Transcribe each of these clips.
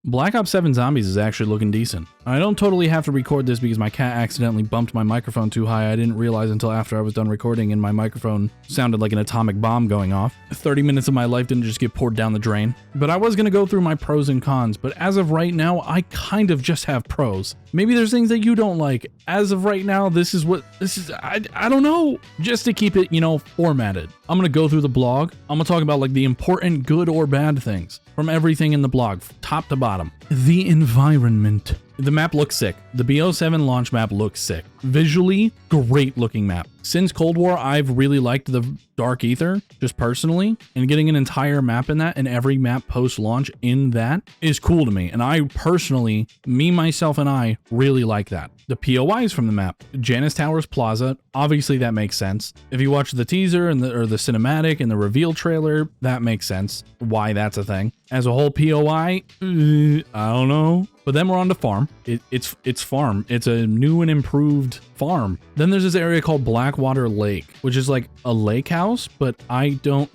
Black Ops 7 Zombies is actually looking decent. I don't totally have to record this because my cat accidentally bumped my microphone too high. I didn't realize until after I was done recording and my microphone sounded like an atomic bomb going off. 30 minutes of my life didn't just get poured down the drain. But I was going to go through my pros and cons, but as of right now, I kind of just have pros. Maybe there's things that you don't like. As of right now, I don't know. Just to keep it, formatted. I'm going to go through the blog. I'm going to talk about like the important good or bad things from everything in the blog, top to bottom. The environment. The map looks sick. The BO7 launch map looks sick. Visually, great looking map. Since Cold War, I've really liked the Dark Ether, just personally, and getting an entire map in that and every map post-launch in that is cool to me. And I personally, myself, and I really like that. The POIs from the map, Janus Towers Plaza, obviously that makes sense. If you watch the teaser and the cinematic and the reveal trailer, that makes sense. Why that's a thing. As a whole POI, I don't know. But then we're on to farm. It's farm. It's a new and improved farm. Then there's this area called Blackwater Lake, which is like a lake house, but I don't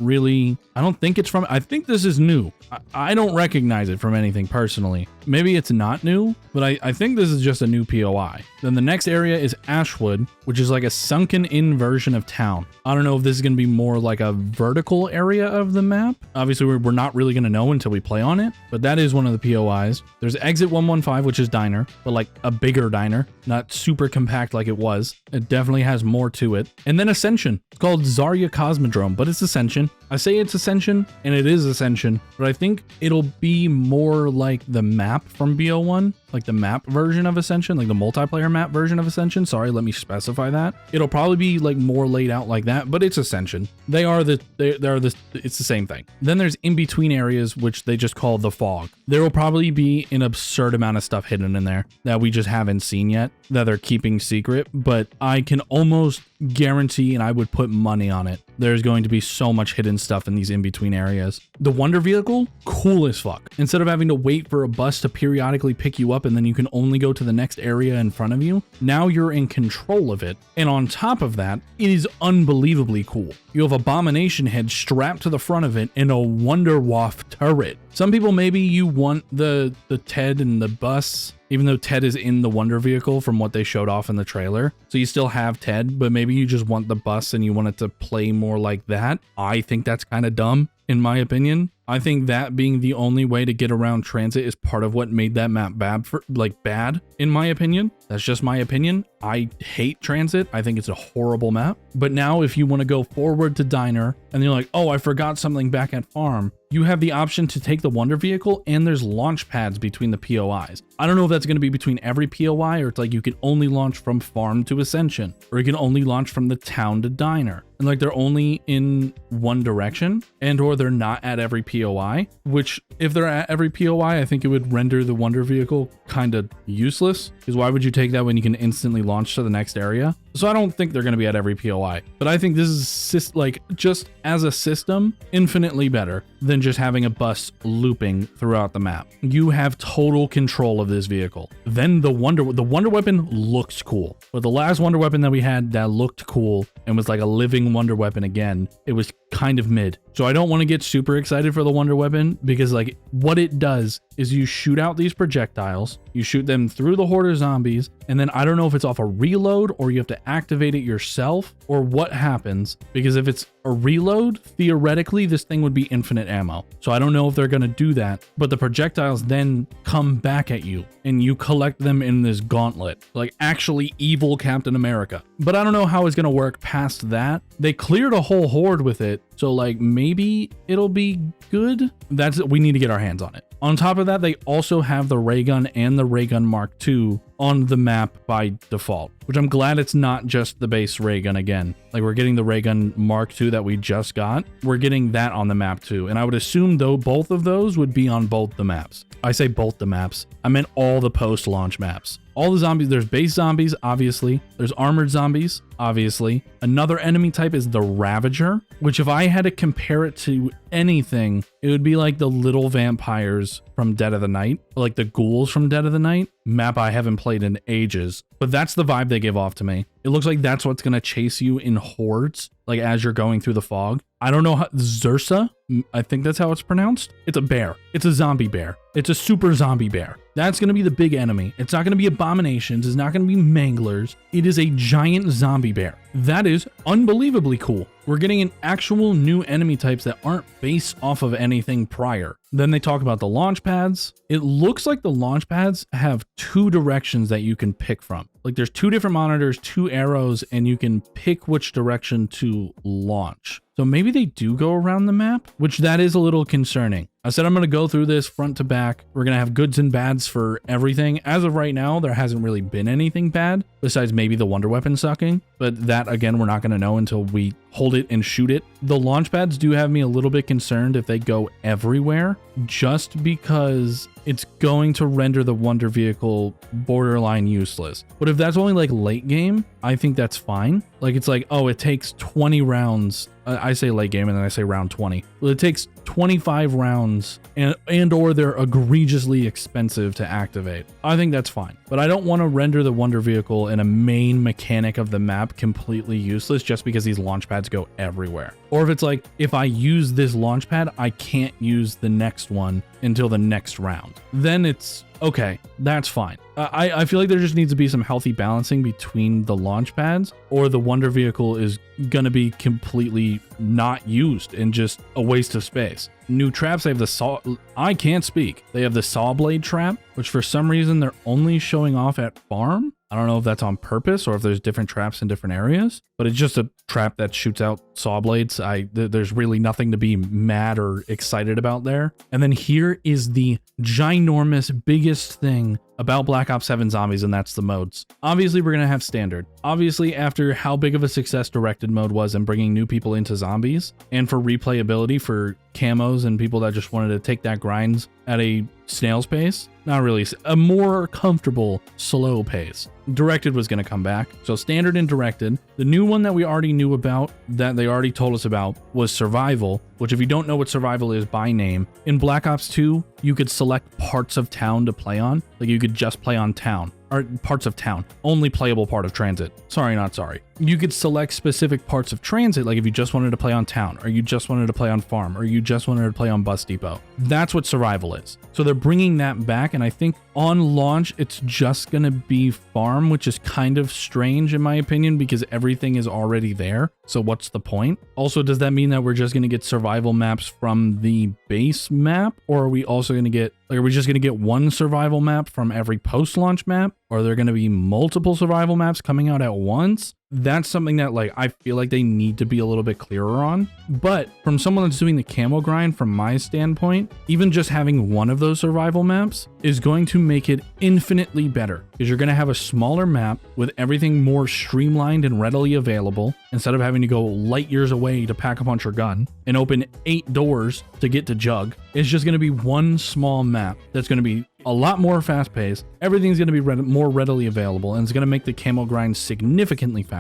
think it's from, I think this is new. I don't recognize it from anything personally. Maybe it's not new, but I think this is just a new POI. Then the next area is Ashwood, which is like a sunken in version of town. I don't know if this is going to be more like a vertical area of the map. Obviously, we're not really going to know until we play on it, but that is one of the POIs. There's Exit 115, which is diner, but like a bigger diner, not super compact like it was. It definitely has more to it. And then Ascension. It's called Zarya Cosmodrome, but it's Ascension. I say it's Ascension, and it is Ascension, but I think it'll be more like the map from BO1, like the map version of Ascension, like the multiplayer map version of Ascension. Sorry, let me specify that. It'll probably be like more laid out like that, but it's Ascension. It's the same thing. Then there's in-between areas, which they just call the fog. There will probably be an absurd amount of stuff hidden in there that we just haven't seen yet, that they're keeping secret, but I can almost guarantee, and I would put money on it, there's going to be so much hidden stuff in these in-between areas. The Wonder Vehicle, cool as fuck. Instead of having to wait for a bus to periodically pick you up and then you can only go to the next area in front of you, now you're in control of it. And on top of that, it is unbelievably cool. You have Abomination head strapped to the front of it and a Wonderwaffe turret. Some people, maybe you want the Ted and the bus, even though Ted is in the Wonder Vehicle from what they showed off in the trailer. So you still have Ted, but maybe you just want the bus and you want it to play more like that. I think that's kind of dumb, in my opinion. I think that being the only way to get around transit is part of what made that map bad, in my opinion. That's just my opinion. I hate transit. I think it's a horrible map. But now if you want to go forward to diner and you're like, oh, I forgot something back at farm, you have the option to take the Wonder Vehicle and there's launch pads between the POIs. I don't know if that's going to be between every POI or it's like you can only launch from farm to Ascension, or you can only launch from the town to diner. And like they're only in one direction, and or they're not at every POI, which if they're at every POI, I think it would render the Wonder Vehicle kind of useless, because why would you take that when you can instantly launch to the next area? So I don't think they're going to be at every POI, but I think this is like, just as a system, infinitely better than just having a bus looping throughout the map. You have total control of this vehicle. Then the Wonder Weapon looks cool. But the last Wonder Weapon that we had that looked cool and was like a living Wonder Weapon again, it was kind of mid. So I don't want to get super excited for the Wonder Weapon, because like what it does is you shoot out these projectiles, you shoot them through the horde of zombies, and then I don't know if it's off a reload or you have to activate it yourself or what happens, because if it's a reload, theoretically this thing would be infinite ammo. So I don't know if they're going to do that, but the projectiles then come back at you and you collect them in this gauntlet, like actually evil Captain America. But I don't know how it's going to work past that. They cleared a whole horde with it, so like maybe it'll be good. We need to get our hands on it. On top of that, they also have the ray gun and the ray gun Mark II on the map by default, which I'm glad it's not just the base ray gun again. Like we're getting the ray gun Mark II that we just got. We're getting that on the map too. And I would assume though both of those would be on both the maps. I say both the maps. I meant all the post-launch maps. All the zombies, there's base zombies, obviously. There's armored zombies. obviously. Another enemy type is the Ravager, which if I had to compare it to anything, it would be like the little vampires from Dead of the Night, like the ghouls from Dead of the Night, map I haven't played in ages, but that's the vibe they give off to me. It looks like that's what's going to chase you in hordes, like as you're going through the fog. I don't know how, Zursa, I think that's how it's pronounced. It's a bear. It's a zombie bear. It's a super zombie bear. That's going to be the big enemy. It's not going to be abominations. It's not going to be manglers. It is a giant zombie bear. That is unbelievably cool. We're getting an actual new enemy types that aren't based off of anything prior. Then they talk about the launch pads. It looks like the launch pads have 2 directions that you can pick from. Like there's 2 different monitors, 2 arrows, and you can pick which direction to launch. So maybe they do go around the map, which that is a little concerning. I said I'm going to go through this front to back. We're going to have goods and bads for everything. As of right now, there hasn't really been anything bad besides maybe the wonder weapon sucking. But that, again, we're not going to know until we hold it and shoot it. The launch pads do have me a little bit concerned if they go everywhere, just because it's going to render the wonder vehicle borderline useless. But if that's only like late game, I think that's fine. Like it's like, oh, it takes 20 rounds. I say late game and then I say round 20. Well, it takes 25 rounds and or they're egregiously expensive to activate. I think that's fine. But I don't want to render the wonder vehicle in a main mechanic of the map completely useless just because these launch pads go everywhere. Or if it's like, if I use this launch pad, I can't use the next one until the next round. Then it's okay, that's fine. I feel like there just needs to be some healthy balancing between the launch pads, or the wonder vehicle is gonna be completely not used and just a waste of space. New traps, they have the saw, I can't speak. They have the saw blade trap, which for some reason they're only showing off at farm. I don't know if that's on purpose or if there's different traps in different areas, but it's just a trap that shoots out saw blades. There's really nothing to be mad or excited about there. And then here is the ginormous biggest thing about Black Ops 7 Zombies, and that's the modes. Obviously, we're going to have standard. Obviously, after how big of a success directed mode was in bringing new people into zombies, and for replayability for camos and people that just wanted to take that grinds at a snail's pace, not really, a more comfortable slow pace. Directed was going to come back. So standard and directed. The new one that we already knew about, that they already told us about, was survival, which if you don't know what survival is by name, in Black Ops 2, you could select parts of town to play on. Like you could just play on town. Or parts of town, only playable part of transit. Sorry, not sorry. You could select specific parts of transit, like if you just wanted to play on town, or you just wanted to play on farm, or you just wanted to play on bus depot. That's what survival is. So they're bringing that back, and I think on launch, it's just gonna be farm, which is kind of strange in my opinion, because everything is already there. So what's the point? Also, does that mean that we're just gonna get survival maps from the base map, or are we also gonna get, like, are we just gonna get one survival map from every post-launch map? Or are there gonna be multiple survival maps coming out at once? That's something that, like, I feel like they need to be a little bit clearer on. But from someone that's doing the camo grind, from my standpoint, even just having one of those survival maps is going to make it infinitely better, because you're going to have a smaller map with everything more streamlined and readily available, instead of having to go light years away to pack a punch or gun and open 8 doors to get to Jug. It's just going to be one small map that's going to be a lot more fast paced. Everything's going to be more readily available, and it's going to make the camo grind significantly faster.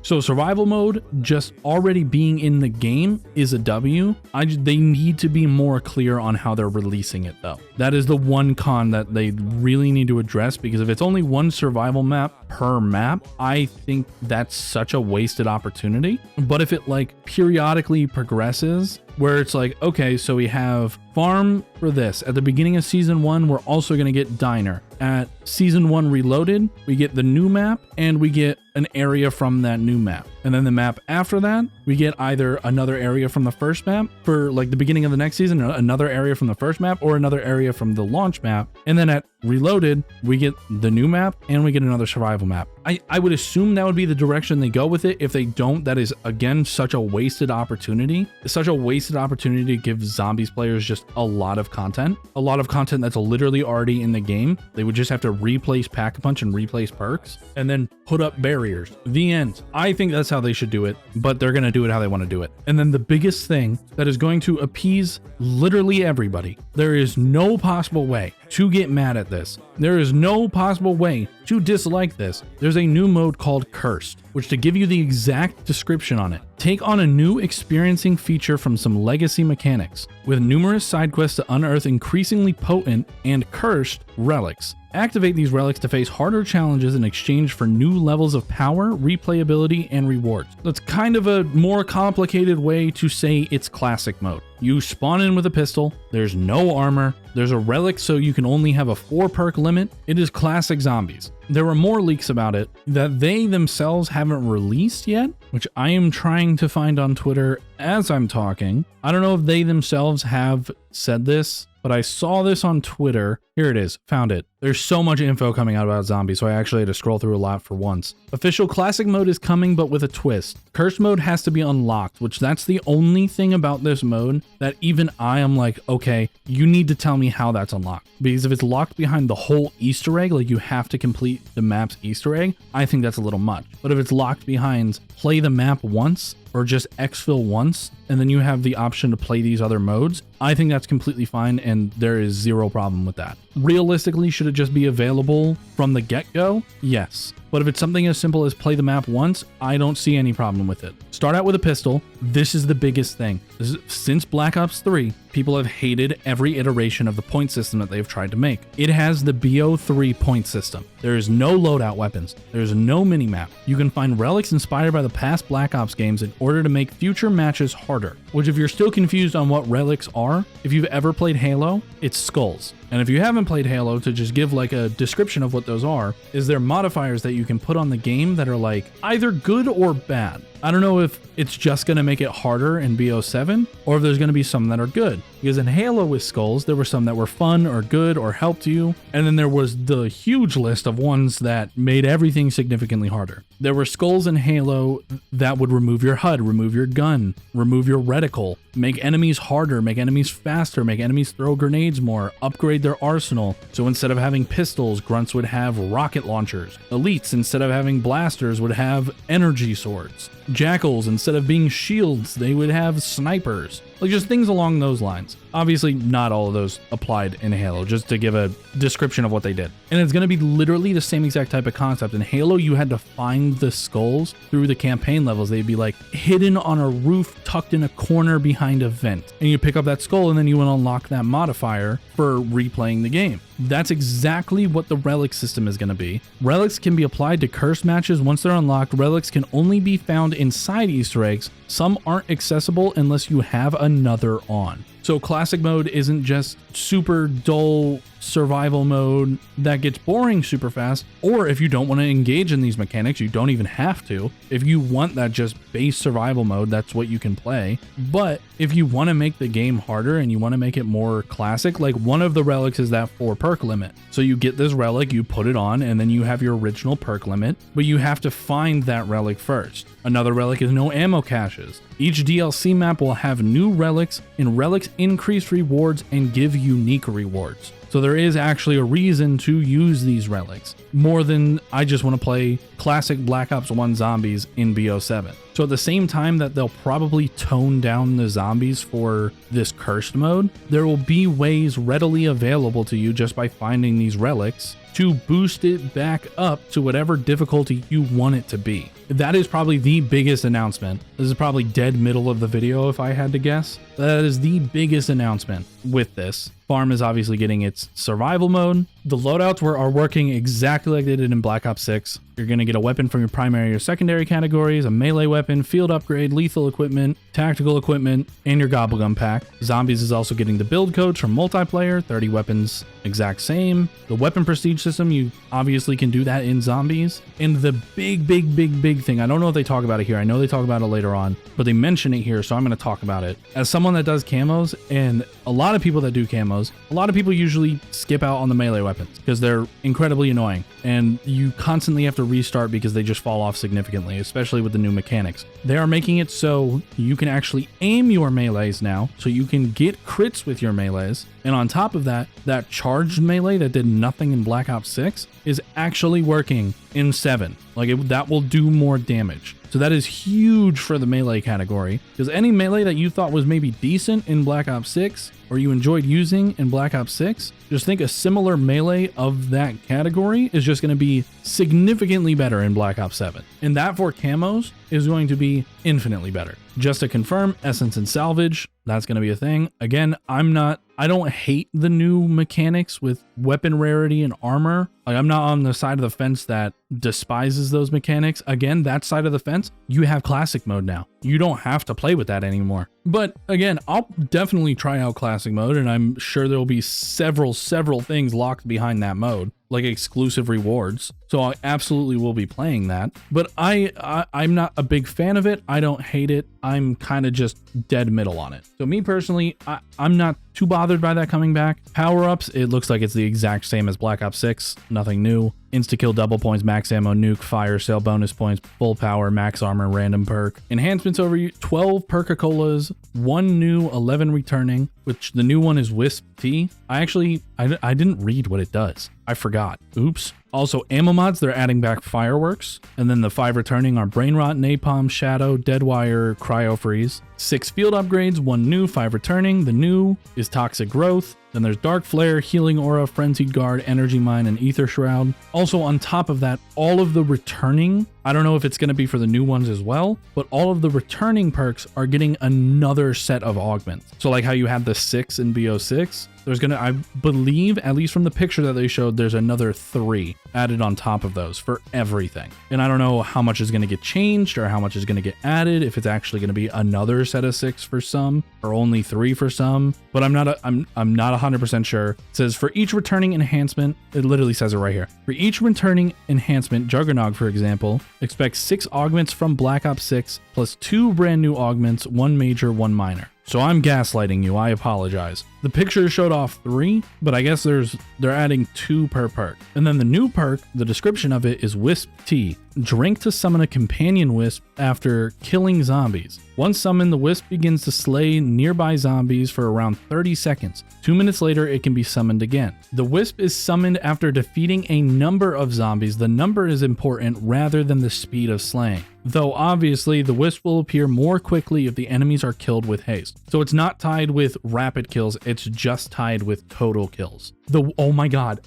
So survival mode just already being in the game is a W. They need to be more clear on how they're releasing it though. That is the one con that they really need to address, because if it's only one survival map per map, I think that's such a wasted opportunity. But if it like periodically progresses, where it's like, okay, so we have farm for this. At the beginning of season 1, we're also going to get diner. At season 1 reloaded, we get the new map and we get an area from that new map. And then the map after that, we get either another area from the first map for like the beginning of the next season, another area from the first map, or another area from the launch map. And then at reloaded, we get the new map and we get another survival map. I would assume that would be the direction they go with it. If they don't, that is again such a wasted opportunity. It's such a wasted opportunity to give zombies players just a lot of content that's literally already in the game. They would just have to replace Pack-a-Punch and replace perks and then put up barriers. The end. I think that's how they should do it, but they're going to do it how they want to do it. And then the biggest thing that is going to appease literally everybody, there is no possible way to get mad at this. There is no possible way to dislike this. There's a new mode called Cursed, which, to give you the exact description on it, take on a new experiencing feature from some legacy mechanics, with numerous side quests to unearth increasingly potent and cursed relics. Activate these relics to face harder challenges in exchange for new levels of power, replayability, and rewards. That's kind of a more complicated way to say it's classic mode. You spawn in with a pistol, there's no armor, there's a relic so you can only have a 4 perk limit. It is classic zombies. There were more leaks about it that they themselves haven't released yet, which I am trying to find on Twitter as I'm talking. I don't know if they themselves have said this, but I saw this on Twitter. Here it is, found it. There's so much info coming out about zombies, so I actually had to scroll through a lot for once. Official classic mode is coming, but with a twist. Cursed mode has to be unlocked, which that's the only thing about this mode that even I am like, okay, you need to tell me how that's unlocked. Because if it's locked behind the whole Easter egg, like you have to complete the map's Easter egg, I think that's a little much. But if it's locked behind play the map once, or just exfil once, and then you have the option to play these other modes, I think that's completely fine, and there is zero problem with that. Realistically, should it just be available from the get-go? Yes. But if it's something as simple as play the map once, I don't see any problem with it. Start out with a pistol. This is the biggest thing. Since Black Ops 3, people have hated every iteration of the point system that they've tried to make. It has the BO3 point system. There is no loadout weapons. There's no minimap. You can find relics inspired by the past Black Ops games in order to make future matches harder. Which, if you're still confused on what relics are, if you've ever played Halo, it's skulls. And if you haven't played Halo, to just give like a description of what those are, is there modifiers that you can put on the game that are like either good or bad. I don't know if it's just going to make it harder in BO7 or if there's going to be some that are good. Because in Halo with skulls, there were some that were fun or good or helped you. And then there was the huge list of ones that made everything significantly harder. There were skulls in Halo that would remove your HUD, remove your gun, remove your reticle, make enemies harder, make enemies faster, make enemies throw grenades more, upgrade their arsenal. So instead of having pistols, grunts would have rocket launchers. Elites, instead of having blasters, would have energy swords. Jackals, instead of being shields, they would have snipers. Like just things along those lines. Obviously, not all of those applied in Halo, just to give a description of what they did. And it's going to be literally the same exact type of concept. In Halo, you had to find the skulls through the campaign levels. They'd be like hidden on a roof, tucked in a corner behind a vent. And you pick up that skull, and then you would unlock that modifier for replaying the game. That's exactly what the relic system is going to be. Relics can be applied to cursed matches. Once they're unlocked, relics can only be found inside Easter eggs. Some aren't accessible unless you have another on. So classic mode isn't just super dull survival mode that gets boring super fast, or if you don't want to engage in these mechanics, you don't even have to. If you want that just base survival mode, that's what you can play. But if you want to make the game harder and you want to make it more classic, like one of the relics is that 4 perk limit. So you get this relic, you put it on, and then you have your original perk limit, but you have to find that relic first. Another relic is no ammo caches. Each DLC map will have new relics, and relics increase rewards and give unique rewards. So there is actually a reason to use these relics, more than I just want to play classic Black Ops 1 zombies in BO7. So at the same time that they'll probably tone down the zombies for this cursed mode, there will be ways readily available to you just by finding these relics to boost it back up to whatever difficulty you want it to be. That is probably the biggest announcement. This is probably dead middle of the video if I had to guess. That is the biggest announcement with this. Farm is obviously getting its survival mode. The loadouts are working exactly like they did in Black Ops 6. You're going to get a weapon from your primary or secondary categories, a melee weapon, field upgrade, lethal equipment, tactical equipment, and your Gobble gun pack. Zombies is also getting the build codes from multiplayer, 30 weapons, exact same. The weapon prestige system, you obviously can do that in Zombies. And the big thing, I don't know if they talk about it here. I know they talk about it later on, but they mention it here, so I'm going to talk about it. As someone that does camos, and a lot of people that do camos, a lot of people usually skip out on the melee weapons because they're incredibly annoying, and you constantly have to restart because they just fall off significantly, especially with the new mechanics. They are making it so you can actually aim your melees now, so you can get crits with your melees. And on top of that, that charged melee that did nothing in Black Ops 6 is actually working in 7. That will do more damage. So that is huge for the melee category, because any melee that you thought was maybe decent in Black Ops 6 or you enjoyed using in Black Ops 6, just think a similar melee of that category is just going to be significantly better in Black Ops 7. And that for camos is going to be infinitely better. Just to confirm, Essence and Salvage, that's going to be a thing. Again, I don't hate the new mechanics with weapon rarity and armor. Like, I'm not on the side of the fence that despises those mechanics. Again, that side of the fence, you have classic mode now. You don't have to play with that anymore. But again, I'll definitely try out classic mode, and I'm sure there'll be several things locked behind that mode, like exclusive rewards. So I absolutely will be playing that. But I'm not a big fan of it. I don't hate it. I'm kind of just dead middle on it. So me personally, I'm not too bothered by that coming back. Power-ups, it looks like it's the exact same as Black Ops 6. Nothing new. Insta-kill, double points, max ammo, nuke, fire sale, bonus points, full power, max armor, random perk. Enhancements over 12 Perca-Colas, 1 new, 11 returning, which the new one is Wisp T. I didn't read what it does. I forgot. Oops. Also, ammo mods, they're adding back fireworks. And then the 5 returning are Brain Rot, Napalm, Shadow, Deadwire, Cryo Freeze. 6 field upgrades, 1 new, 5 returning. The new is Toxic Growth. Then there's Dark Flare, Healing Aura, Frenzied Guard, Energy Mine, and Ether Shroud. Also on top of that, all of the returning, I don't know if it's going to be for the new ones as well, but all of the returning perks are getting another set of augments. So like how you had the 6 in BO6, there's going to, I believe, at least from the picture that they showed, there's another 3 added on top of those for everything. And I don't know how much is going to get changed or how much is going to get added, if it's actually going to be another set of 6 for some or only 3 for some, but I'm not 100% sure. It says for each returning enhancement, it literally says it right here. For each returning enhancement, Juggernog, for example, expect 6 augments from Black Ops 6 plus 2 brand new augments, 1 major, 1 minor. So I'm gaslighting you, I apologize. The picture showed off 3, but I guess they're adding 2 per perk. And then the new perk, the description of it is Wisp T. Drink to summon a companion wisp after killing zombies. Once summoned, the wisp begins to slay nearby zombies for around 30 seconds. 2 minutes later, it can be summoned again. The wisp is summoned after defeating a number of zombies. The number is important rather than the speed of slaying. Though obviously, the wisp will appear more quickly if the enemies are killed with haste. So it's not tied with rapid kills, it's just tied with total kills. Oh my god.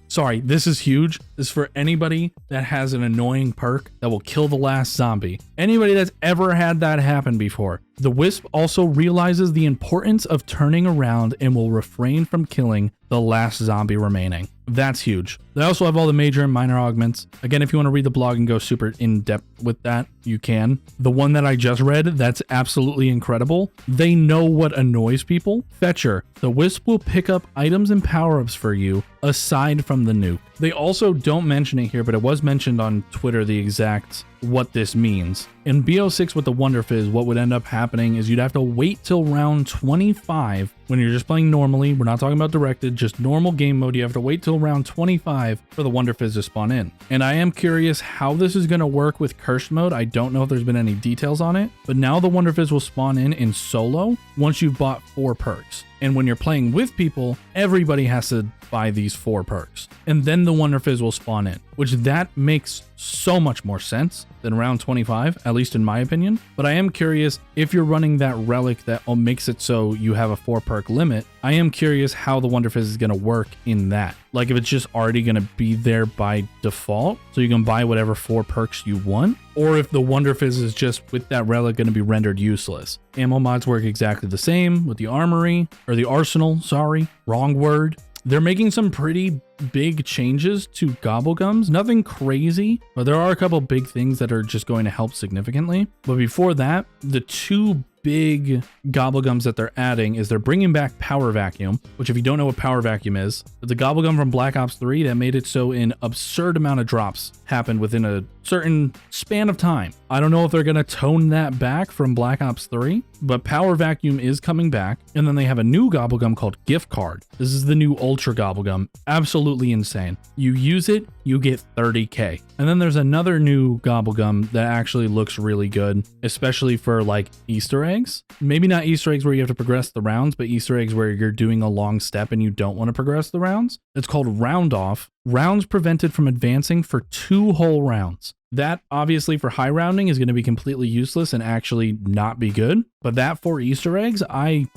Sorry, this is huge. This is for anybody that has an annoying perk that will kill the last zombie. Anybody that's ever had that happen before. The wisp also realizes the importance of turning around and will refrain from killing the last zombie remaining. That's huge. They also have all the major and minor augments. Again, if you want to read the blog and go super in depth with that, you can. The one that I just read, that's absolutely incredible. They know what annoys people. Fetcher. The wisp will pick up items and power-ups for you aside from the nuke. They also don't mention it here, but it was mentioned on Twitter, the exact what this means. In BO6 with the Wonderfizz, what would end up happening is you'd have to wait till round 25 when you're just playing normally. We're not talking about directed, just normal game mode. You have to wait till round 25 for the Wonderfizz to spawn in. And I am curious how this is going to work with cursed mode. I don't know if there's been any details on it, but now the Wonderfizz will spawn in solo once you've bought 4 perks. And when you're playing with people, everybody has to buy these 4 perks. And then the Wonderfizz will spawn in, which that makes so much more sense than round 25, at least in my opinion. But I am curious if you're running that relic that makes it so you have a 4 perk limit. I am curious how the Wonderfizz is going to work in that. Like if it's just already going to be there by default, so you can buy whatever 4 perks you want, or if the Wonderfizz is just with that relic going to be rendered useless. Ammo mods work exactly the same with the armory, or the arsenal, sorry, wrong word. They're making some pretty big changes to Gobblegums. Nothing crazy, but there are a couple big things that are just going to help significantly. But before that, the 2 big Gobblegums that they're adding is they're bringing back Power Vacuum, which if you don't know what Power Vacuum is, it's a Gobblegum from Black Ops 3 that made it so an absurd amount of drops happened within a certain span of time. I don't know if they're going to tone that back from Black Ops 3, but Power Vacuum is coming back. And then they have a new Gobblegum called Gift Card. This is the new Ultra Gobblegum. Absolutely insane. You use it, you get 30k. And then there's another new Gobble Gum that actually looks really good, especially for like Easter eggs. Maybe not Easter eggs where you have to progress the rounds, but Easter eggs where you're doing a long step and you don't want to progress the rounds. It's called Round Off. Rounds prevented from advancing for 2 whole rounds. That obviously for high rounding is going to be completely useless and actually not be good. But that for Easter eggs, I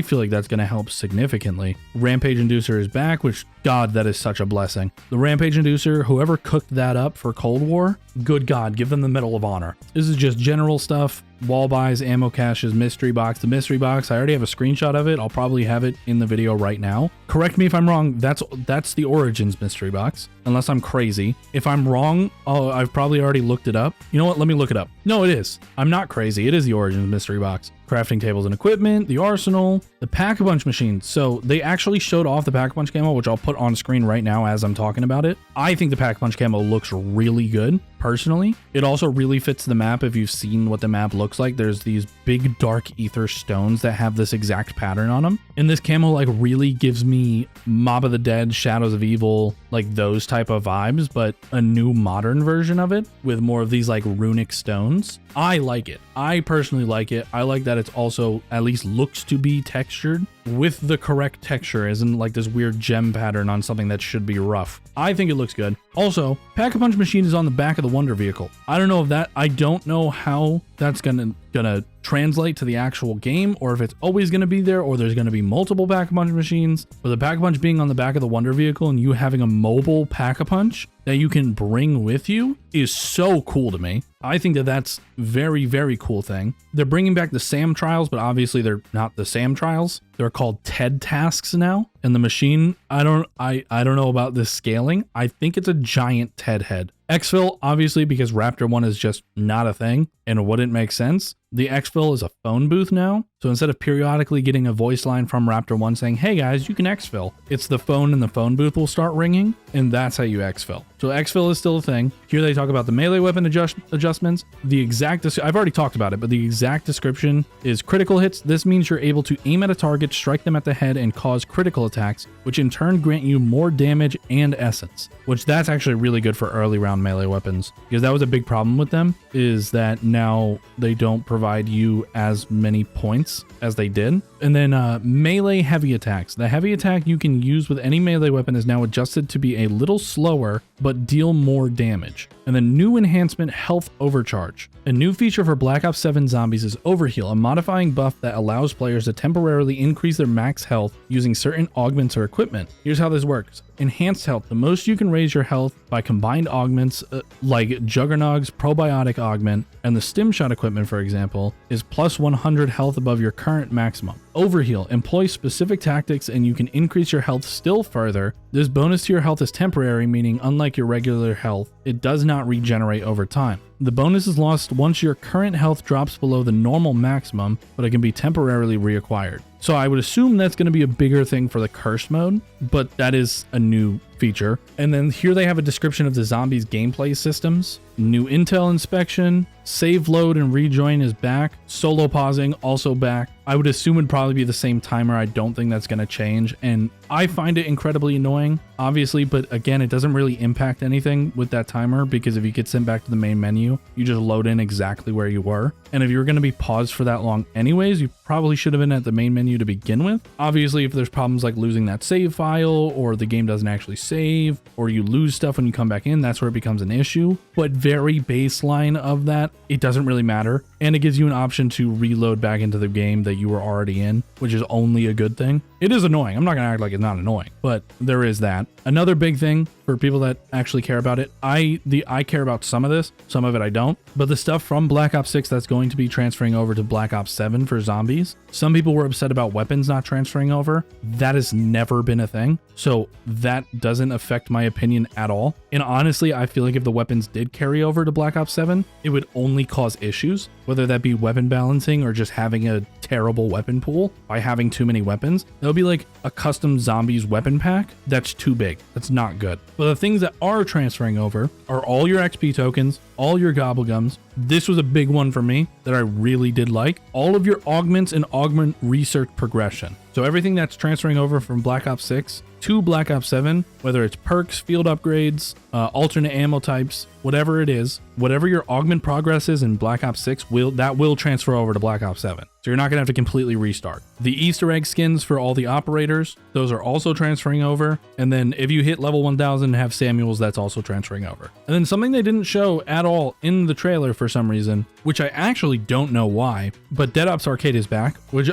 feel like that's going to help significantly. Rampage Inducer is back, which, God, that is such a blessing. The Rampage Inducer, whoever cooked that up for Cold War, good God, give them the Medal of Honor. This is just general stuff. Wall buys, ammo caches, mystery box. The mystery box, I already have a screenshot of it. I'll probably have it in the video right now. Correct me if I'm wrong. That's the Origins mystery box, unless I'm crazy. If I'm wrong, I've probably already looked it up. You know what? Let me look it up. No, it is. I'm not crazy. It is the Origins mystery box. Crafting tables and equipment, the arsenal, the Pack-a-Punch machine. So they actually showed off the Pack-a-Punch camo, which I'll put on screen right now as I'm talking about it. I think the Pack-a-Punch camo looks really good, personally. It also really fits the map if you've seen what the map looks like. There's these big dark ether stones that have this exact pattern on them. And this camo like really gives me Mob of the Dead, Shadows of Evil, like those type of vibes, but a new modern version of it with more of these like runic stones. I like it. I personally like it. I like that it's also at least looks to be textured with the correct texture, as in like this weird gem pattern on something that should be rough. I think it looks good. Also, Pack-a-Punch machine is on the back of the Wonder Vehicle. I don't know if that, I don't know how that's gonna translate to the actual game, or if it's always gonna be there, or there's gonna be multiple Pack-a-Punch machines. But the Pack-a-Punch being on the back of the Wonder Vehicle and you having a mobile Pack-a-Punch that you can bring with you is so cool to me. I think that that's very, very cool thing. They're bringing back the SAM trials, but obviously they're not the SAM trials. They're called TED tasks now. And the machine, I don't know about this scaling. I think it's a giant TED head. Exfil, obviously, because Raptor 1 is just not a thing and it wouldn't make sense. The exfil is a phone booth now. So instead of periodically getting a voice line from Raptor 1 saying, hey guys, you can exfil, it's the phone and the phone booth will start ringing, and that's how you exfil. So exfil is still a thing. Here they talk about the melee weapon adjustments. The exact, I've already talked about it, but the exact description is critical hits. This means you're able to aim at a target, strike them at the head, and cause critical attacks, which in turn grant you more damage and essence, which that's actually really good for early round melee weapons, because that was a big problem with them, is that now they don't provide you as many points as they did. And then melee heavy attacks. The heavy attack you can use with any melee weapon is now adjusted to be a little slower, but deal more damage. And the new enhancement, Health Overcharge. A new feature for Black Ops 7 Zombies is Overheal, a modifying buff that allows players to temporarily increase their max health using certain augments or equipment. Here's how this works. Enhanced health. The most you can raise your health by combined augments like Juggernaut's Probiotic Augment and the Stim Shot equipment, for example, is plus 100 health above your current maximum. Overheal. Employ specific tactics and you can increase your health still further. This bonus to your health is temporary, meaning unlike your regular health, it does not regenerate over time. The bonus is lost once your current health drops below the normal maximum, but it can be temporarily reacquired. So I would assume that's going to be a bigger thing for the curse mode, but that is a new feature. And then here they have a description of the Zombies gameplay systems. New intel inspection, save, load, and rejoin is back. Solo pausing also back. I would assume it'd probably be the same timer. I don't think that's going to change. And I find it incredibly annoying, obviously, but again, it doesn't really impact anything with that timer, because if you get sent back to the main menu, you just load in exactly where you were. And if you're going to be paused for that long anyways, you probably should have been at the main menu to begin with. Obviously, if there's problems like losing that save file, or the game doesn't actually save, or you lose stuff when you come back in, that's where it becomes an issue. But very baseline of that, it doesn't really matter. And it gives you an option to reload back into the game that you were already in, which is only a good thing. It is annoying. I'm not going to act like it's not annoying, but there is that. Another big thing for people that actually care about it, I care about some of this, some of it I don't, but the stuff from Black Ops 6 that's going to be transferring over to Black Ops 7 for zombies, some people were upset about weapons not transferring over. That has never been a thing, so that doesn't affect my opinion at all. And honestly, I feel like if the weapons did carry over to Black Ops 7, it would only cause issues, whether that be weapon balancing or just having a terrible weapon pool by having too many weapons. There'll be like a custom zombies weapon pack that's too big. That's not good. But the things that are transferring over are all your XP tokens, all your Gobble Gums. This was a big one for me that I really did like. All of your augments and augment research progression. So everything that's transferring over from Black Ops 6 to Black Ops 7, whether it's perks, field upgrades, alternate ammo types, whatever it is, whatever your augment progress is in Black Ops 6 will transfer over to Black Ops 7. So you're not gonna have to completely restart. The Easter egg skins for all the operators, those are also transferring over. And then if you hit level 1000 and have Samuels, that's also transferring over. And then something they didn't show at all in the trailer for some reason, which I actually don't know why, but Dead Ops Arcade is back, which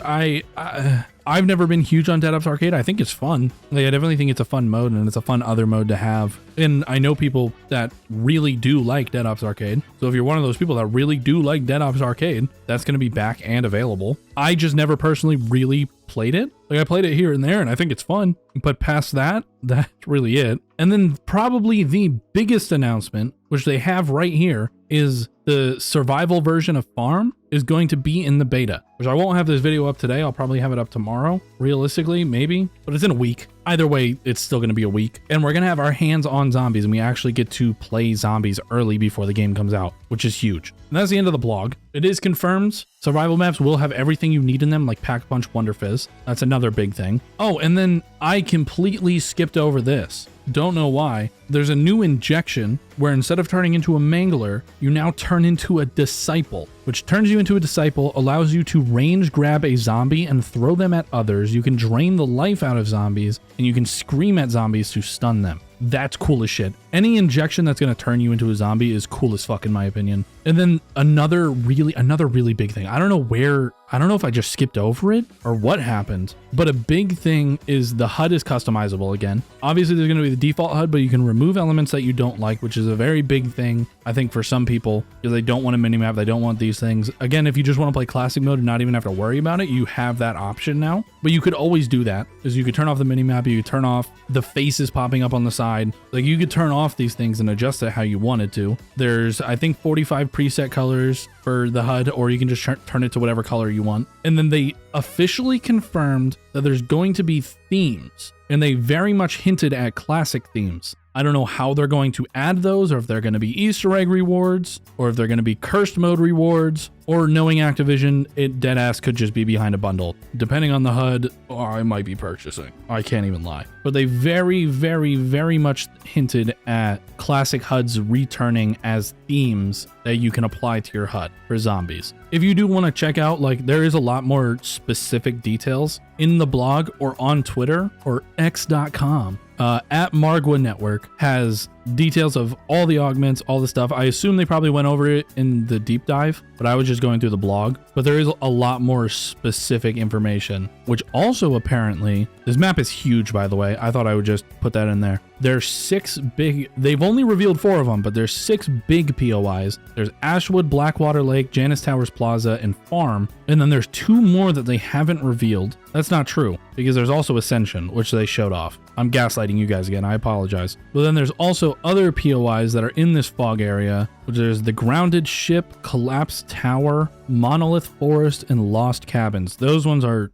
I've never been huge on Dead Ops Arcade. I think it's fun. Like, I definitely think it's a fun mode, and it's a fun other mode to have. And I know people that really do like Dead Ops Arcade. So if you're one of those people that really do like Dead Ops Arcade, that's going to be back and available. I just never personally really played it. Like, I played it here and there, and I think it's fun. But past that, that's really it. And then probably the biggest announcement, which they have right here, is the survival version of Farm is going to be in the beta, which I won't have this video up today. I'll probably have it up tomorrow, realistically, maybe, but it's in a week. Either way, it's still going to be a week, and we're going to have our hands on zombies, and we actually get to play zombies early before the game comes out, which is huge. And that's the end of the blog. It is confirmed. Survival maps will have everything you need in them, like Pack Punch, Wonderfizz. That's another big thing. Oh, and then I completely skipped over this. Don't know why. There's a new injection where instead of turning into a mangler, you now turn into a disciple, which turns you into a disciple, allows you to range grab a zombie and throw them at others. You can drain the life out of zombies, and you can scream at zombies to stun them. That's cool as shit. Any injection that's going to turn you into a zombie is cool as fuck in my opinion. And then another really big thing. I don't know if I just skipped over it or what happened, but a big thing is the HUD is customizable again. Obviously there's going to be the default HUD, but you can remove elements that you don't like, which is a very big thing, I think, for some people, because they don't want a minimap, they don't want these things. Again, if you just want to play classic mode and not even have to worry about it, you have that option now. But you could always do that, is you could turn off the minimap, you could turn off the faces popping up on the side. Like, you could turn off these things and adjust it how you wanted to. There's, I think, 45 preset colors for the HUD, or you can just turn it to whatever color you want. And then they officially confirmed that there's going to be themes, and they very much hinted at classic themes. I don't know how they're going to add those, or if they're going to be Easter egg rewards, or if they're going to be cursed mode rewards, or knowing Activision, it deadass could just be behind a bundle. Depending on the HUD, or I might be purchasing. I can't even lie. But they very much hinted at classic HUDs returning as themes that you can apply to your HUD for zombies. If you do want to check out, like, there is a lot more specific details in the blog or on Twitter or x.com. At Margwa Network has details of all the augments, all the stuff. I assume they probably went over it in the deep dive, but I was just going through the blog. But there is a lot more specific information, which also apparently, this map is huge, by the way. I thought I would just put that in there. There's 6 big, they've only revealed 4 of them, but there's 6 big POIs. There's Ashwood, Blackwater Lake, Janice Towers Plaza, and Farm. And then there's 2 more that they haven't revealed. That's not true, because there's also Ascension, which they showed off. I'm gaslighting you guys again, I apologize. But then there's also other POIs that are in this fog area, which is the Grounded Ship, Collapsed Tower, Monolith Forest, and Lost Cabins. Those ones are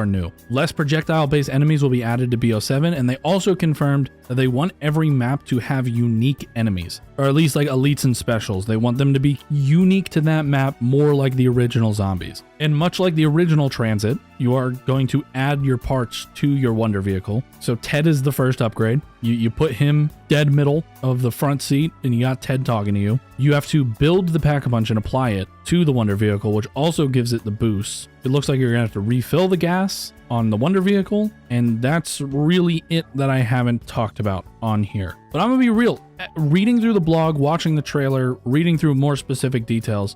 new. Less projectile-based enemies will be added to BO7, and they also confirmed that they want every map to have unique enemies, or at least like elites and specials. They want them to be unique to that map, more like the original zombies. And much like the original Transit, you are going to add your parts to your Wonder Vehicle. So Ted is the first upgrade. You put him dead middle of the front seat, and you got Ted talking to you. You have to build the Pack-a-Punch and apply it to the Wonder Vehicle, which also gives it the boost. It looks like you're gonna have to refill the gas on the Wonder Vehicle, and that's really it that I haven't talked about on here. But I'm gonna be real, reading through the blog, watching the trailer, reading through more specific details,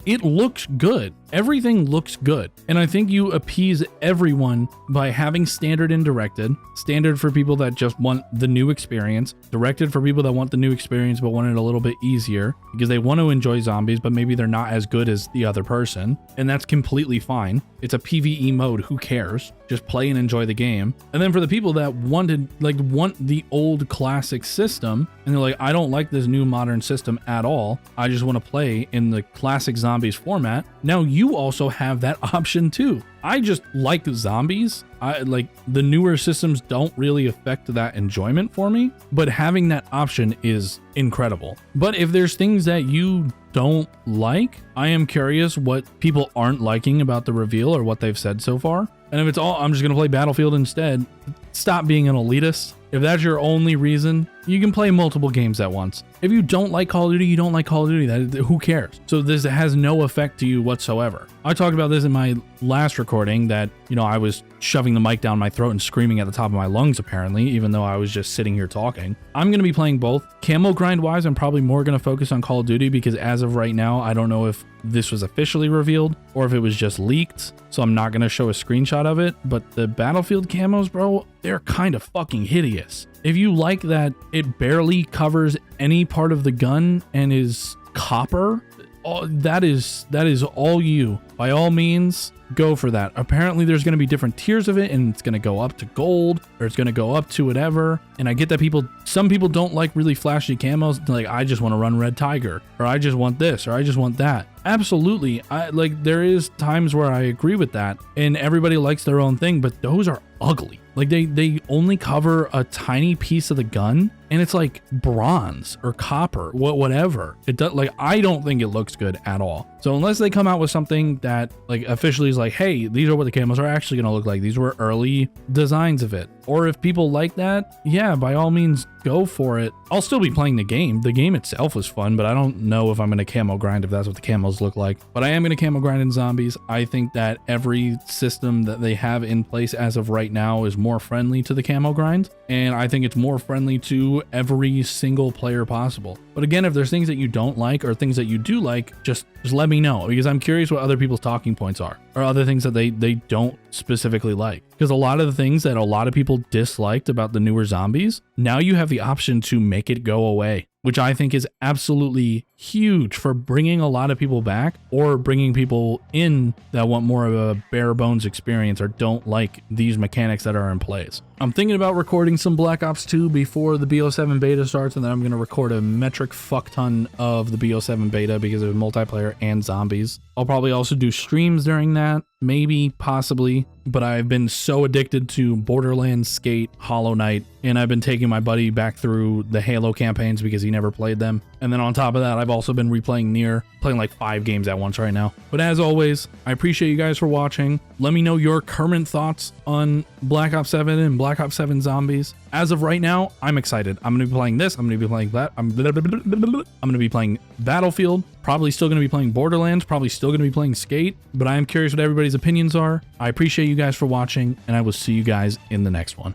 it looks good. Everything looks good. And I think you appease everyone by having standard and directed. Standard for people that just want the new experience. Directed for people that want the new experience but want it a little bit easier because they want to enjoy zombies, but maybe they're not as good as the other person. And that's completely fine. It's a PvE mode, who cares? Just play and enjoy the game. And then for the people that want the old classic system, and they're like, I don't like this new modern system at all, I just want to play in the classic zombies format, now you also have that option too. I just like zombies. I like the newer systems don't really affect that enjoyment for me, but having that option is incredible. But if there's things that you don't like, I am curious what people aren't liking about the reveal or what they've said so far. And if it's all, I'm just going to play Battlefield instead. Stop being an elitist. If that's your only reason, you can play multiple games at once. If you don't like Call of Duty, you don't like Call of Duty. Who cares? So this has no effect to you whatsoever. I talked about this in my last recording that, you know, I was shoving the mic down my throat and screaming at the top of my lungs, apparently, even though I was just sitting here talking. I'm going to be playing both. Camo grind wise, I'm probably more going to focus on Call of Duty because as of right now, I don't know if this was officially revealed or if it was just leaked. So I'm not going to show a screenshot of it. But the Battlefield camos, bro, they're kind of fucking hideous. If you like that it barely covers any part of the gun and is copper, that is all you. By all means, go for that. Apparently there's going to be different tiers of it and it's going to go up to gold or it's going to go up to whatever. And I get that some people don't like really flashy camos. Like, I just want to run Red Tiger, or I just want this, or I just want that. Absolutely. There is times where I agree with that and everybody likes their own thing, but those are ugly. Like they only cover a tiny piece of the gun and it's like bronze or copper, whatever. It does, like, I don't think it looks good at all. So unless they come out with something that like officially is like, hey, these are what the camos are actually going to look like. These were early designs of it. Or if people like that, yeah, by all means, go for it. I'll still be playing the game. The game itself was fun, but I don't know if I'm going to camo grind if that's what the camos look like. But I am going to camo grind in Zombies. I think that every system that they have in place as of right now is more friendly to the camo grind. And I think it's more friendly to every single player possible. But again, if there's things that you don't like or things that you do like, just let me know, because I'm curious what other people's talking points are or other things that they don't specifically like. Because a lot of the things that a lot of people disliked about the newer Zombies, now you have the option to make it go away, which I think is absolutely huge for bringing a lot of people back or bringing people in that want more of a bare bones experience or don't like these mechanics that are in place. I'm thinking about recording some Black Ops 2 before the BO7 beta starts, and then I'm going to record a metric fuck ton of the BO7 beta because of multiplayer and zombies. I'll probably also do streams during that, maybe, possibly, but I've been so addicted to Borderlands, Skate, Hollow Knight, and I've been taking my buddy back through the Halo campaigns because he never played them. And then on top of that, I've also been replaying Nier, playing like 5 games at once right now. But as always, I appreciate you guys for watching. Let me know your current thoughts on Black Ops 7 and Black Ops 7 Zombies. As of right now, I'm excited. I'm going to be playing this. I'm going to be playing that. I'm going to be playing Battlefield. Probably still going to be playing Borderlands. Probably still going to be playing Skate. But I am curious what everybody's opinions are. I appreciate you guys for watching, and I will see you guys in the next one.